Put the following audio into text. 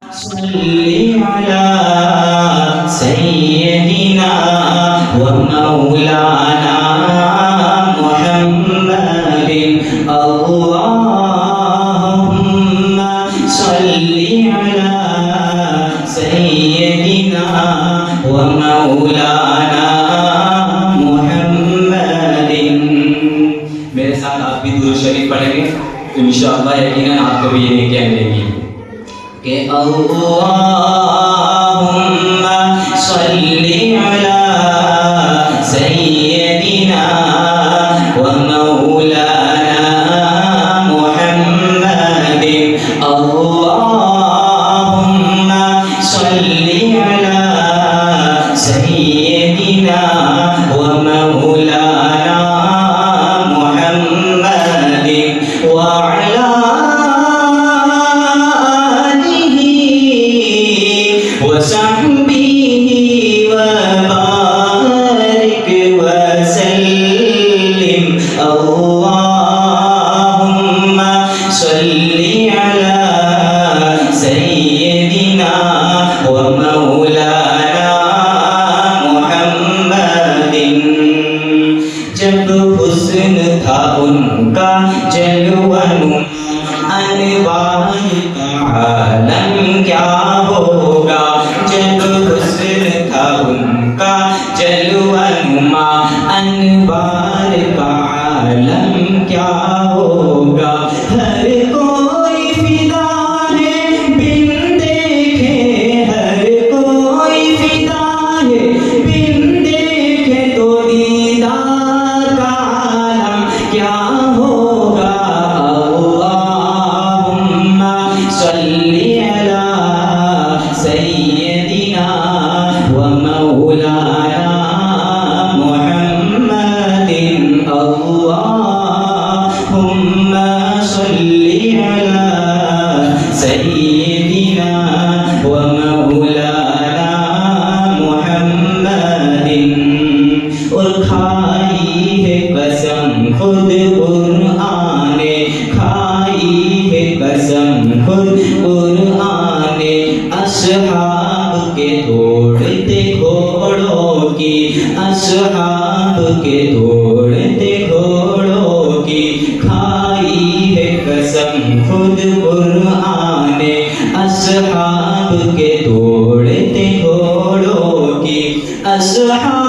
सल्ली अला सय्यदिना व मौलाना मुहम्मदिन अल्लाहुम्मा सल्ली अला सय्यदिना व मौलाना मुहम्मदिन। मेरे साथ आप भी दुरूद शरीफ पढ़ेंगे तो इंशाअल्लाह यकीनन आपको भी ये नेकियां मिलेंगी कि अल्लाहुम्मा सल्ली अला सय्यदिना व मौलाना मुहम्मदिन अल्लाहुम्मा सल्ली अला सय्यदिना व मौलाना मुहम्मदिन व अला वसहबिही वबारिक वसल्लिम अल्लाहुम्मा सल्ली अला सय्यदिना व मौलाना मुहम्मदिन। जब हुस्न था उनका जलवा अनवार का आलम क्या होगा। जब हुस्न था उनका जलवा नुमा अनवार का आलम क्या होगा। हर कोई फिदा है बिन देखे, हर कोई फिदा है बिन देखे तो दीदार का आलम क्या होगा। अल्लाहुम्मा सल्ली अला सय्यदिना व मौलाना मुहम्मदिन अल्लाहुम्मा सल्ली अला सय्यदिना व मौलाना मुहम्मदिन। और खाई है कसम खुद कुराने, खाई है कसम खुद कुराने असहाब के दौड़ते घोड़ों की, असहाब के दौड़ते घोड़ों की। खाई है कसम खुद कुराने असहाब के दौड़ते घोड़ों की। असहाब